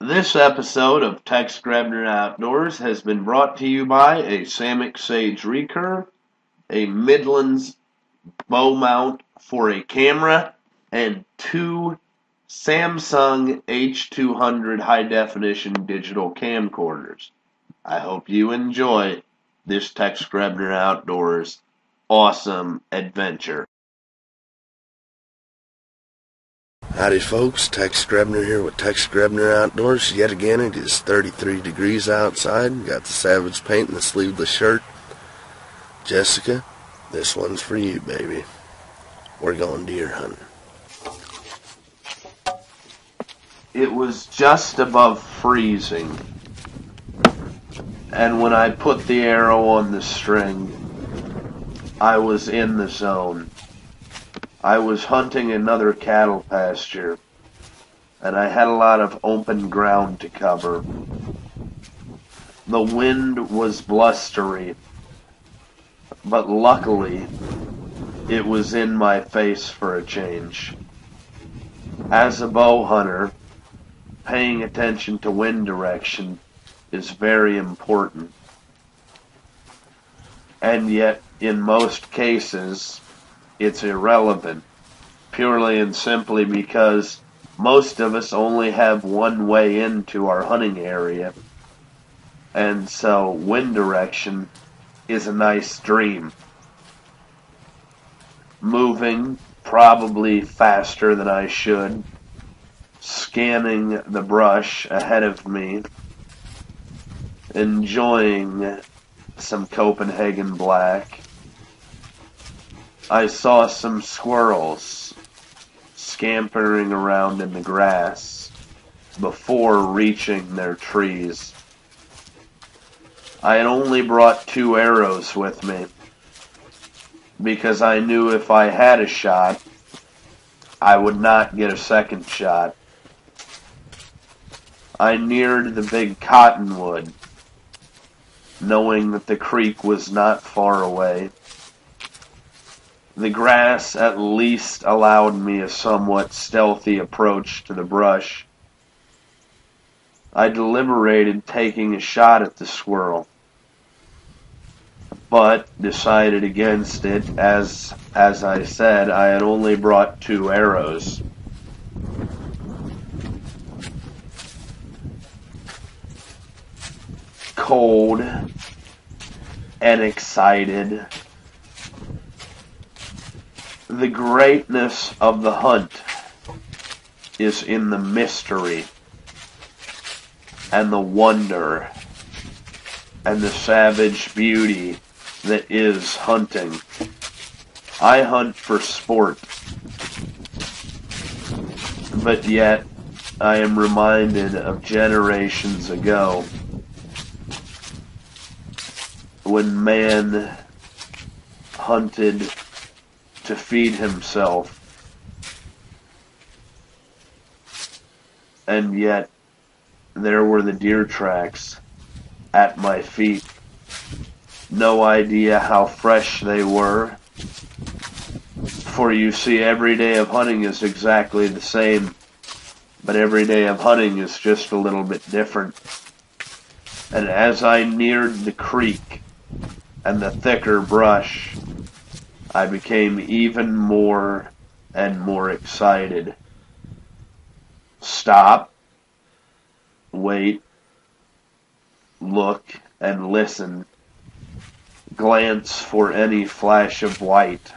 This episode of Tex Grebner Outdoors has been brought to you by a Samick Sage recurve, a Midlands bow mount for a camera, and two Samsung H200 high-definition digital camcorders. I hope you enjoy this Tex Grebner Outdoors awesome adventure. Howdy folks, Tex Grebner here with Tex Grebner Outdoors. Yet again, it is 33 degrees outside. Got the Savage paint and the sleeveless shirt. Jessica, this one's for you, baby. We're going deer hunting. It was just above freezing, and when I put the arrow on the string, I was in the zone. I was hunting another cattle pasture, and I had a lot of open ground to cover. The wind was blustery, but luckily, it was in my face for a change. As a bow hunter, paying attention to wind direction is very important. And yet, in most cases, it's irrelevant, purely and simply because most of us only have one way into our hunting area, and so wind direction is a nice dream. Moving probably faster than I should, scanning the brush ahead of me, enjoying some Copenhagen black. I saw some squirrels scampering around in the grass before reaching their trees. I had only brought 2 arrows with me because I knew if I had a shot, I would not get a second shot. I neared the big cottonwood, knowing that the creek was not far away. The grass at least allowed me a somewhat stealthy approach to the brush. I deliberated taking a shot at the squirrel, but decided against it as I said, I had only brought 2 arrows. Cold and excited. The greatness of the hunt is in the mystery and the wonder and the savage beauty that is hunting. I hunt for sport, but yet I am reminded of generations ago when man hunted to feed himself, and yet there were the deer tracks at my feet. No idea how fresh they were, for you see, every day of hunting is exactly the same, but every day of hunting is just a little bit different. And as I neared the creek and the thicker brush, I became even more and more excited. Stop, wait, look, and listen. Glance for any flash of white.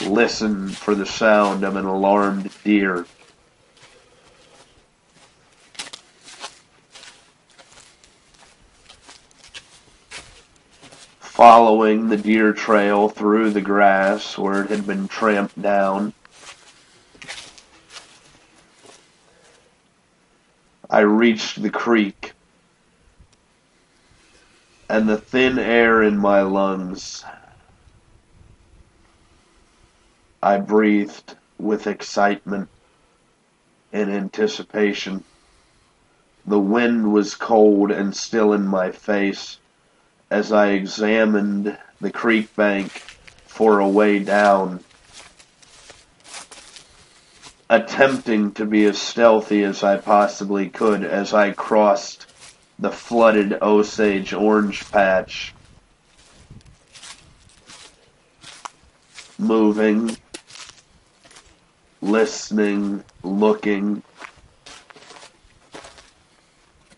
Listen for the sound of an alarmed deer. Following the deer trail through the grass where it had been tramped down, I reached the creek, and the thin air in my lungs, I breathed with excitement and anticipation. The wind was cold and still in my face as I examined the creek bank for a way down. attempting to be as stealthy as I possibly could as I crossed the flooded Osage orange patch, moving, listening, looking,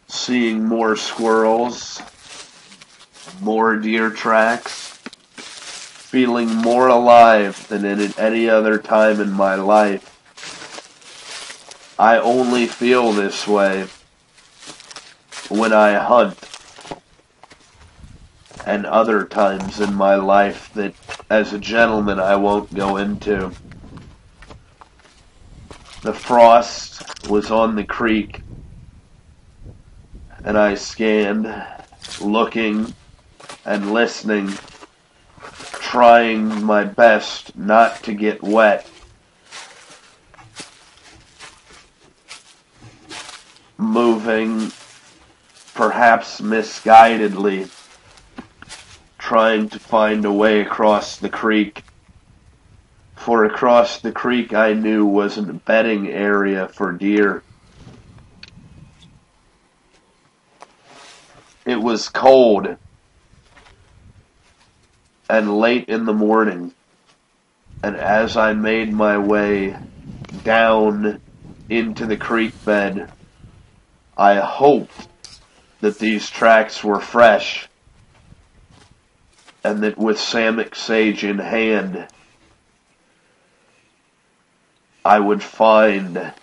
seeing more squirrels, more deer tracks, feeling more alive than at any other time in my life. I only feel this way when I hunt, and other times in my life that, as a gentleman, I won't go into. The frost was on the creek, and I scanned, looking and listening, trying my best not to get wet. Moving, perhaps misguidedly, trying to find a way across the creek. For across the creek I knew was a bedding area for deer. It was cold and late in the morning, and as I made my way down into the creek bed, I hoped that these tracks were fresh, and that with Samick sage in hand, I would find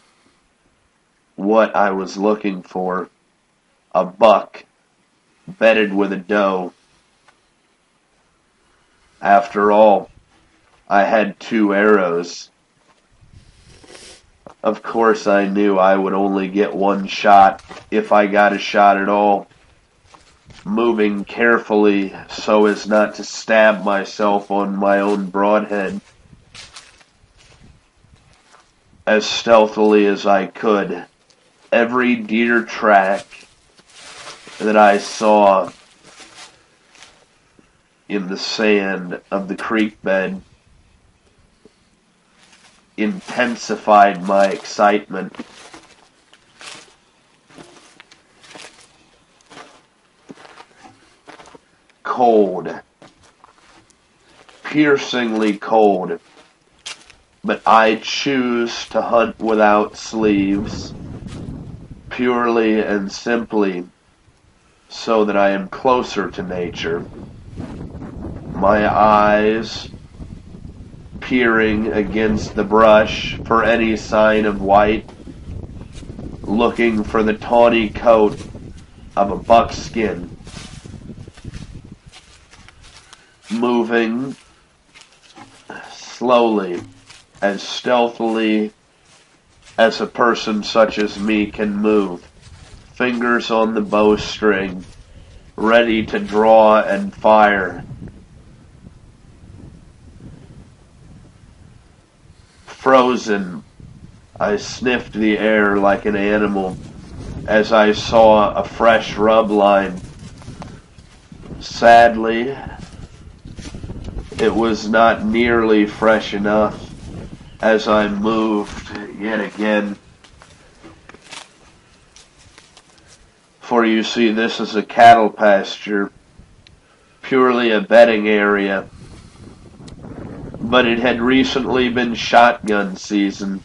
what I was looking for: a buck bedded with a doe. After all, I had 2 arrows. Of course, I knew I would only get 1 shot, if I got a shot at all. Moving carefully so as not to stab myself on my own broadhead, as stealthily as I could. Every deer track that I saw in the sand of the creek bed intensified my excitement. Cold, piercingly cold, but I choose to hunt without sleeves, purely and simply so that I am closer to nature. My eyes peering against the brush for any sign of white, looking for the tawny coat of a buckskin. Moving slowly, as stealthily as a person such as me can move, fingers on the bowstring, ready to draw and fire. Frozen, I sniffed the air like an animal as I saw a fresh rub line. Sadly, it was not nearly fresh enough as I moved yet again. For you see, this is a cattle pasture, purely a bedding area, but it had recently been shotgun season,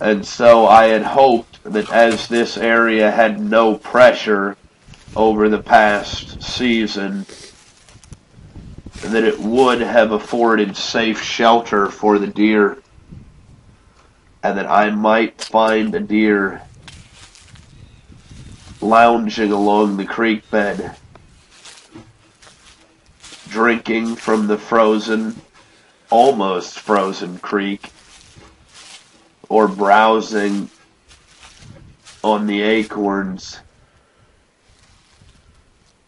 and so I had hoped that as this area had no pressure over the past season, that it would have afforded safe shelter for the deer, and that I might find a deer lounging along the creek bed, drinking from the frozen, almost frozen creek, or browsing on the acorns.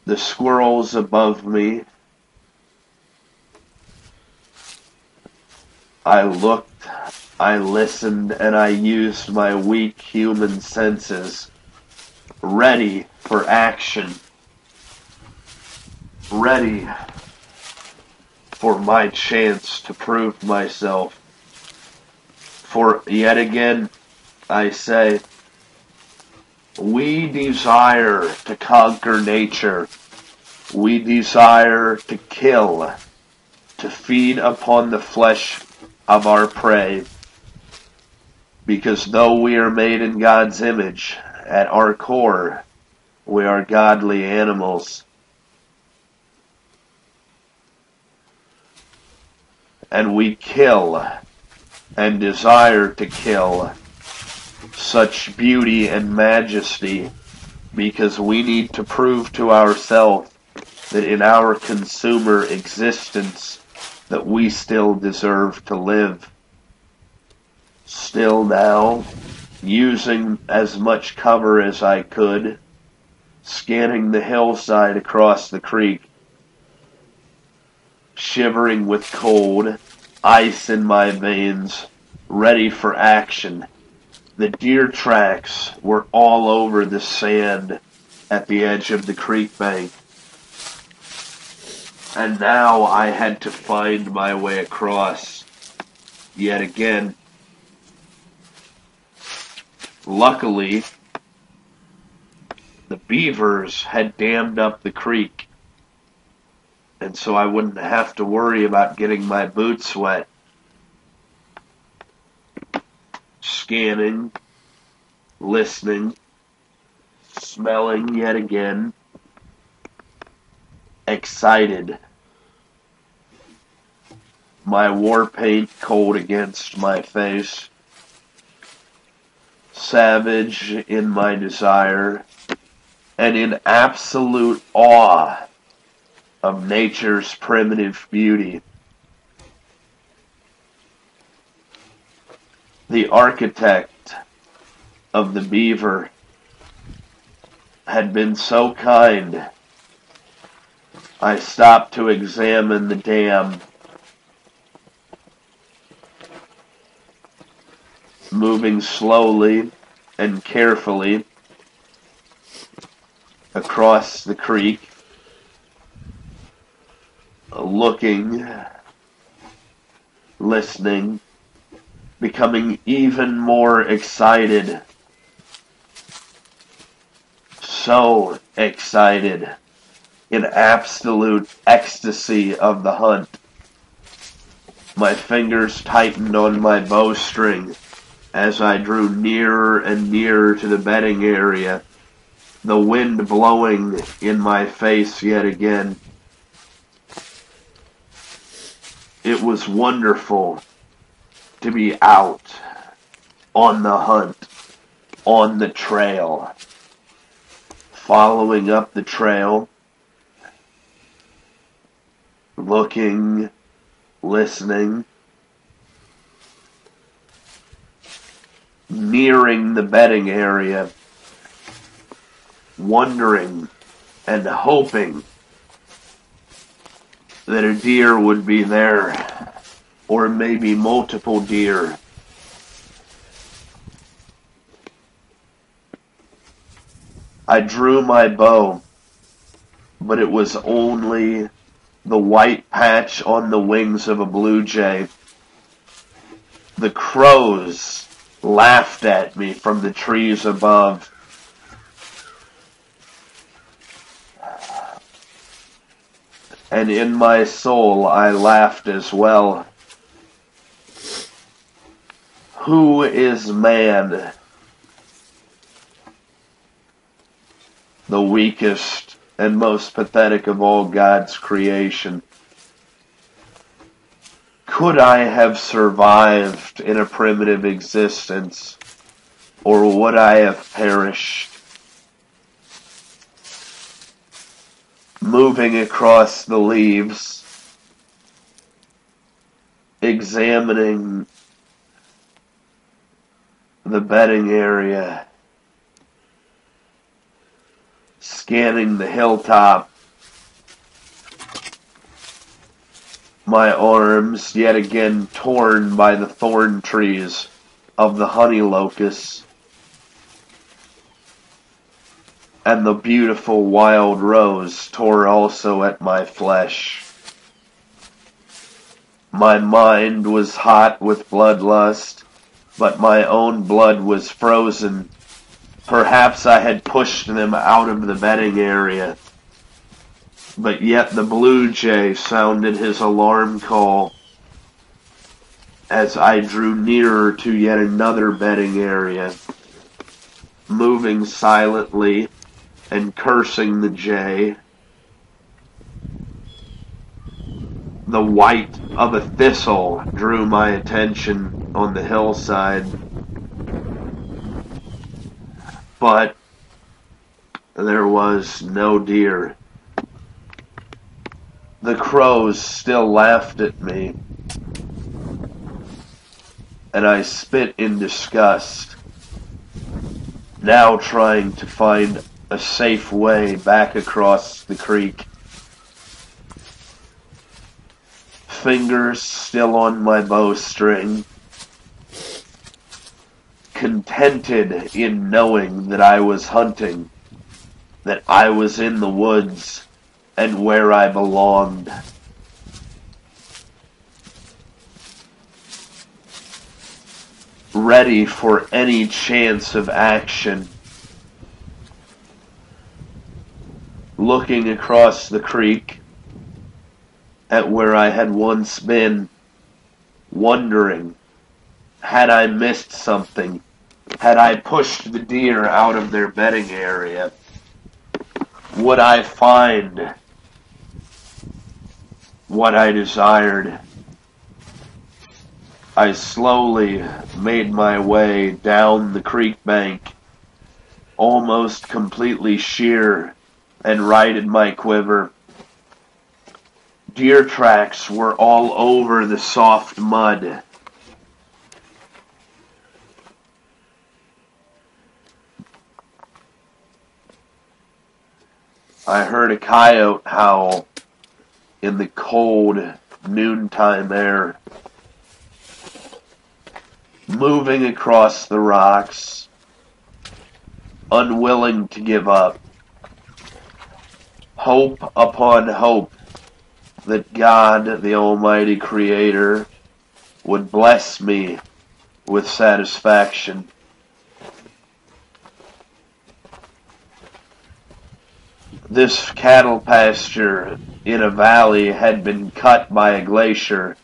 The squirrels above me, I looked, I listened, and I used my weak human senses, ready for action, ready for my chance to prove myself. For yet again, I say, we desire to conquer nature. We desire to kill, to feed upon the flesh of our prey. Because though we are made in God's image, at our core, we are godly animals. And we kill and desire to kill such beauty and majesty because we need to prove to ourselves that in our consumer existence that we still deserve to live. Still now, using as much cover as I could, scanning the hillside across the creek, shivering with cold, ice in my veins, ready for action. The deer tracks were all over the sand at the edge of the creek bank. And now I had to find my way across yet again. Luckily, the beavers had dammed up the creek, and so I wouldn't have to worry about getting my boots wet. Scanning, listening, smelling yet again, excited. My war paint cold against my face, savage in my desire, and in absolute awe of nature's primitive beauty. The architect of the beaver had been so kind. I stopped to examine the dam, moving slowly and carefully across the creek, looking, listening, becoming even more excited. So excited, in absolute ecstasy of the hunt. My fingers tightened on my bowstring as I drew nearer and nearer to the bedding area, the wind blowing in my face yet again. It was wonderful to be out on the hunt, on the trail, following up the trail, looking, listening, nearing the bedding area, wondering and hoping that a deer would be there, or maybe multiple deer. I drew my bow, but it was only the white patch on the wings of a blue jay. The crows laughed at me from the trees above. And in my soul I laughed as well. Who is man? The weakest and most pathetic of all God's creation. Could I have survived in a primitive existence, or would I have perished? Moving across the leaves, examining the bedding area, scanning the hilltop, my arms yet again torn by the thorn trees of the honey locusts, and the beautiful wild rose tore also at my flesh. My mind was hot with bloodlust, but my own blood was frozen. Perhaps I had pushed them out of the bedding area, but yet the blue jay sounded his alarm call as I drew nearer to yet another bedding area, moving silently and cursing the jay. The white of a thistle drew my attention on the hillside, but there was no deer. The crows still laughed at me, and I spit in disgust, now trying to find a safe way back across the creek. Fingers still on my bowstring, contented in knowing that I was hunting, that I was in the woods and where I belonged. Ready for any chance of action. Looking across the creek at where I had once been, wondering, had I missed something? Had I pushed the deer out of their bedding area? Would I find what I desired? I slowly made my way down the creek bank, almost completely sheer, and righted my quiver. Deer tracks were all over the soft mud. I heard a coyote howl in the cold noontime air. Moving across the rocks, unwilling to give up. Hope upon hope that God, the Almighty Creator, would bless me with satisfaction. This cattle pasture in a valley had been cut by a glacier,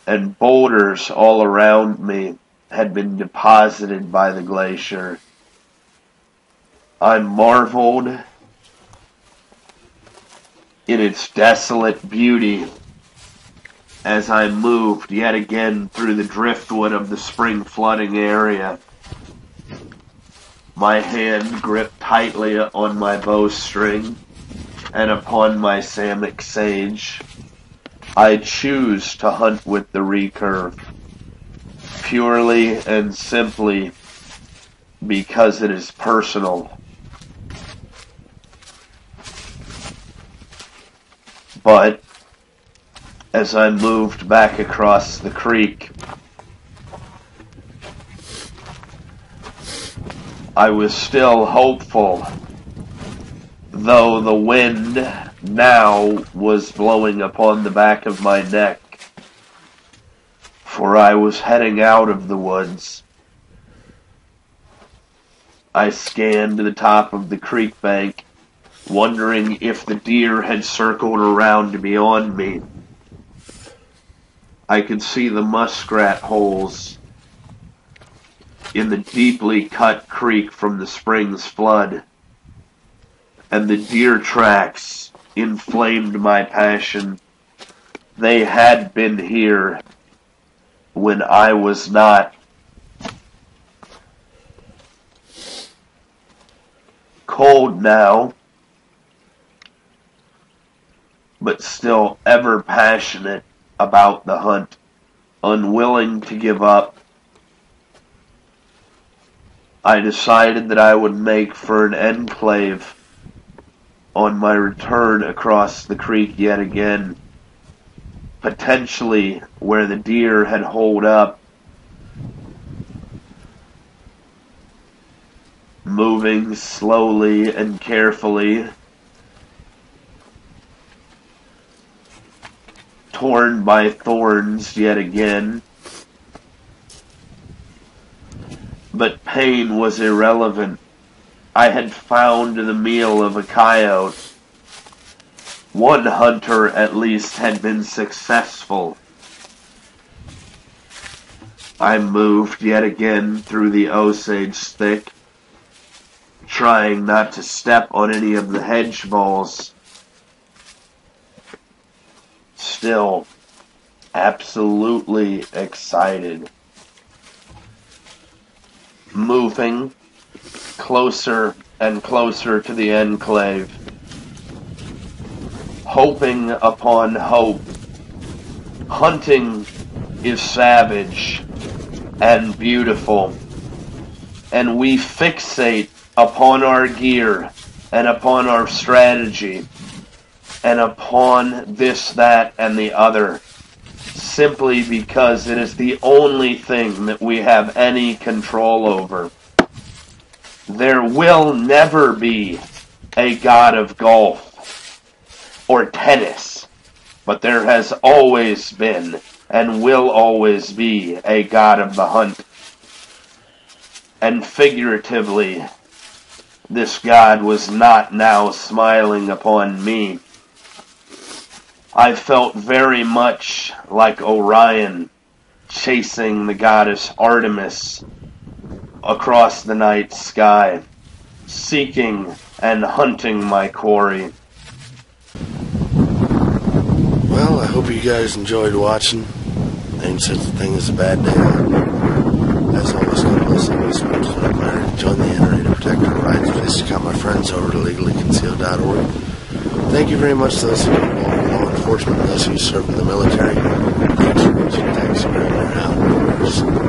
and boulders all around me had been deposited by the glacier. I marveled in its desolate beauty as I moved yet again through the driftwood of the spring flooding area. My hand gripped tightly on my bowstring and upon my Samick sage. I choose to hunt with the recurve, purely and simply because it is personal. But as I moved back across the creek, I was still hopeful, though the wind now was blowing upon the back of my neck, for I was heading out of the woods. I scanned the top of the creek bank, wondering if the deer had circled around beyond me. I could see the muskrat holes in the deeply cut creek from the spring's flood, and the deer tracks inflamed my passion. They had been here when I was not. Cold now, but still ever passionate about the hunt, unwilling to give up. I decided that I would make for an enclave on my return across the creek yet again, potentially where the deer had holed up. Moving slowly and carefully, torn by thorns yet again, But pain was irrelevant. I had found the meal of a coyote. One hunter, at least, had been successful. I moved yet again through the Osage thick, trying not to step on any of the hedge balls. Still, absolutely excited. Moving closer and closer to the enclave, hoping upon hope. Hunting is savage and beautiful, and we fixate upon our gear and upon our strategy and upon this, that, and the other, simply because it is the only thing that we have any control over. There will never be a god of golf or tennis, but there has always been and will always be a god of the hunt. And figuratively, this god was not now smiling upon me. I felt very much like Orion chasing the goddess Artemis across the night sky, seeking and hunting my quarry. Well, I hope you guys enjoyed watching. Ain't such a thing as a bad day. As always, God bless everyone. Join the NRA to protect our rights. Please check out my friends over at legallyconcealed.org. Thank you very much to those of you involved in law enforcement, those of you serve in the military. Thanks for watching. Thanks for being around.